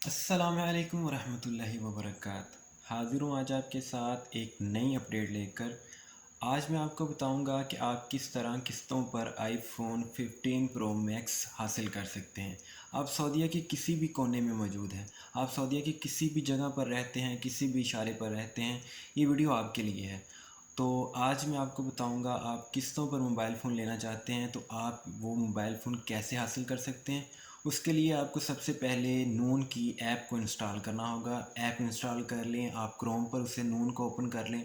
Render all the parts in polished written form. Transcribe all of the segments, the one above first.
अस्सलामुअलैकुम वरहमतुल्लाहि वबरकात। हाज़िर हूँ आज आपके साथ एक नई अपडेट लेकर। आज मैं आपको बताऊंगा कि आप किस तरह किस्तों पर आईफोन 15 प्रो मैक्स हासिल कर सकते हैं। आप सऊदीया के किसी भी कोने में मौजूद हैं, आप सऊदीया की किसी भी जगह पर रहते हैं, किसी भी इशारे पर रहते हैं, ये वीडियो आपके लिए है। तो आज मैं आपको बताऊंगा, आप किस्तों पर मोबाइल फ़ोन लेना चाहते हैं तो आप वो मोबाइल फ़ोन कैसे हासिल कर सकते हैं। उसके लिए आपको सबसे पहले नून की ऐप को इंस्टॉल करना होगा। ऐप इंस्टॉल कर लें, आप क्रोम पर उसे नून को ओपन कर लें।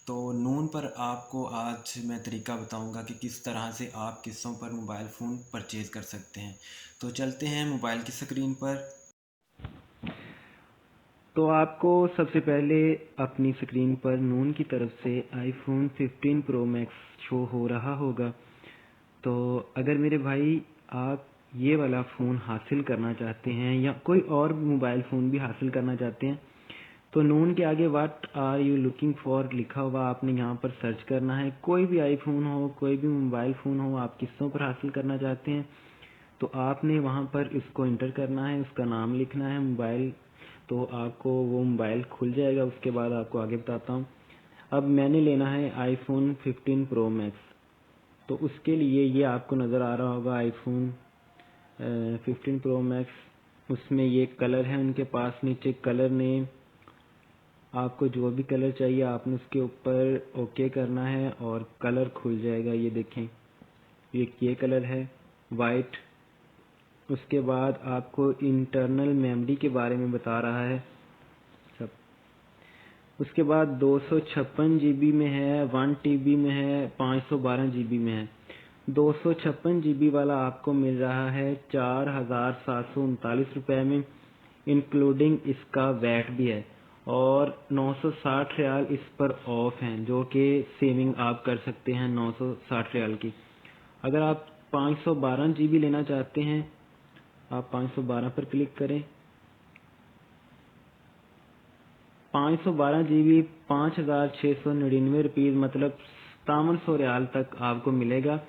तो नून पर आपको आज मैं तरीका बताऊंगा कि किस तरह से आप किस्तों पर मोबाइल फ़ोन परचेज़ कर सकते हैं। तो चलते हैं मोबाइल की स्क्रीन पर। तो आपको सबसे पहले अपनी स्क्रीन पर नून की तरफ से आईफोन 15 प्रो मैक्स शो हो रहा होगा। तो अगर मेरे भाई आप ये वाला फ़ोन हासिल करना चाहते हैं या कोई और मोबाइल फ़ोन भी हासिल करना चाहते हैं तो नून के आगे what are you looking for लिखा हुआ आपने यहाँ पर सर्च करना है। कोई भी आईफोन हो, कोई भी मोबाइल फ़ोन हो, आप किस्तों पर हासिल करना चाहते हैं तो आपने वहाँ पर इसको इंटर करना है, उसका नाम लिखना है मोबाइल। तो आपको वो मोबाइल खुल जाएगा। उसके बाद आपको आगे बताता हूँ। अब मैंने लेना है आईफोन 15 प्रो मैक्स। तो उसके लिए ये आपको नज़र आ रहा होगा आईफोन 15 प्रो मैक्स। उसमें ये कलर है उनके पास, नीचे कलर नेम। आपको जो भी कलर चाहिए आपने उसके ऊपर ओके करना है और कलर खुल जाएगा। ये देखें, ये कलर है वाइट। उसके बाद आपको इंटरनल मेमोरी के बारे में बता रहा है सब। उसके बाद 256 GB में है, 1 TB में है, 512 GB में है। 256 GB वाला आपको मिल रहा है 4739 रुपये में, इंक्लूडिंग इसका वैट भी है। और 960 रियाल इस पर ऑफ हैं, जो कि सेविंग आप कर सकते हैं 960 रियाल की। अगर आप 512 GB लेना चाहते हैं, आप 512 पर क्लिक करें। 512 GB 5,699 रुपीज़, मतलब 5700 रियाल तक आपको मिलेगा।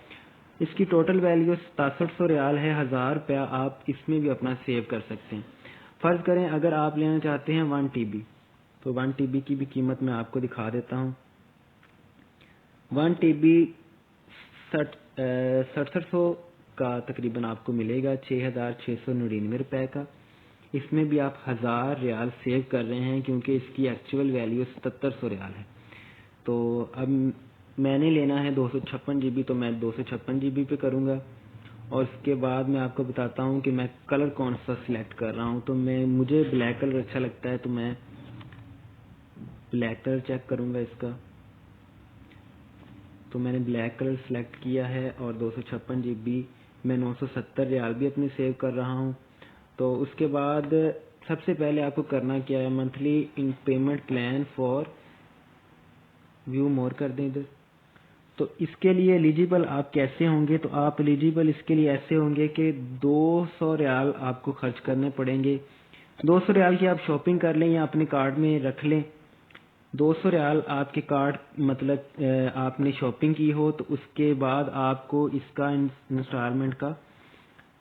इसकी टोटल वैल्यू 6700 रियाल है। 1000 रुपया आप इसमें भी अपना सेव कर सकते हैं। फ़र्ज़ करें अगर आप लेना चाहते हैं 1 TB, तो 1 TB की भी कीमत मैं आपको दिखा देता हूँ। 1 TB 6700 का तकरीबन आपको मिलेगा 6,699 रुपये का। इसमें भी आप 1000 रियाल सेव कर रहे हैं, क्योंकि इसकी एक्चुअल वैल्यू 7700 रियाल है। तो अब मैंने लेना है 256 GB, तो मैं 256 GB पे करूँगा। और उसके बाद मैं आपको बताता हूँ कि मैं कलर कौन सा सिलेक्ट कर रहा हूँ। तो मुझे ब्लैक कलर अच्छा लगता है, तो मैं ब्लैक कलर चेक करूँगा इसका। तो मैंने ब्लैक कलर सेलेक्ट किया है और 256 GB मैं 970 रियाल भी अपने सेव कर रहा हूँ। तो उसके बाद सबसे पहले आपको करना क्या है, monthly in payment plan for view मोर कर दें इधर। तो इसके लिए एलिजिबल आप कैसे होंगे, तो आप एलिजिबल इसके लिए ऐसे होंगे कि 200 रियाल आपको खर्च करने पड़ेंगे। 200 रियाल की आप शॉपिंग कर लें या अपने कार्ड में रख लें। 200 रियाल आपके कार्ड, मतलब आपने शॉपिंग की हो तो उसके बाद आपको इसका इंस्टॉलमेंट का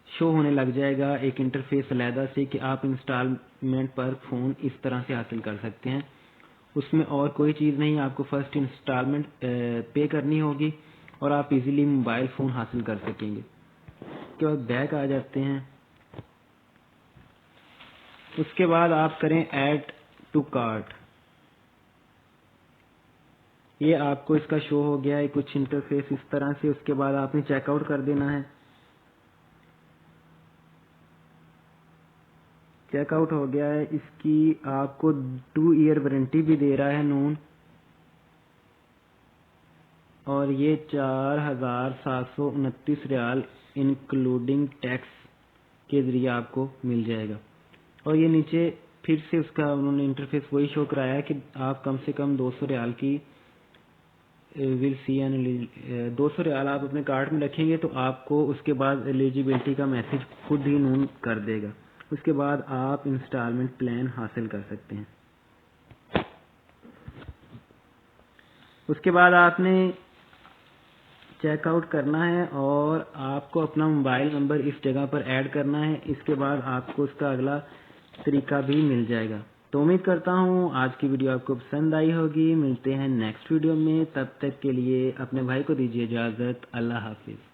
शो होने लग जाएगा, एक इंटरफेस अलहदा से, कि आप इंस्टॉलमेंट पर फ़ोन इस तरह से हासिल कर सकते हैं। उसमें और कोई चीज़ नहीं, आपको फर्स्ट इंस्टॉलमेंट पे करनी होगी और आप इजीली मोबाइल फ़ोन हासिल कर सकेंगे। उसके बाद बैक आ जाते हैं। उसके बाद आप करें ऐड टू कार्ट। ये आपको इसका शो हो गया है कुछ इंटरफेस इस तरह से। उसके बाद आपने चेकआउट कर देना है। चेकआउट हो गया है। इसकी आपको 2 ईयर वारंटी भी दे रहा है नून। और ये 4729 रियाल इंक्लूडिंग टैक्स के ज़रिए आपको मिल जाएगा। और ये नीचे फिर से उसका उन्होंने इंटरफेस वही शो कराया है कि आप कम से कम 200 रियाल की विल सी एन 200 रियाल आप अपने कार्ड में रखेंगे तो आपको उसके बाद एलिजिबिलिटी का मैसेज खुद ही नून कर देगा। उसके बाद आप इंस्टॉलमेंट प्लान हासिल कर सकते हैं। उसके बाद आपने चेकआउट करना है और आपको अपना मोबाइल नंबर इस जगह पर ऐड करना है। इसके बाद आपको उसका अगला तरीका भी मिल जाएगा। तो उम्मीद करता हूँ आज की वीडियो आपको पसंद आई होगी। मिलते हैं नेक्स्ट वीडियो में, तब तक के लिए अपने भाई को दीजिए इजाज़त। अल्लाह हाफिज़।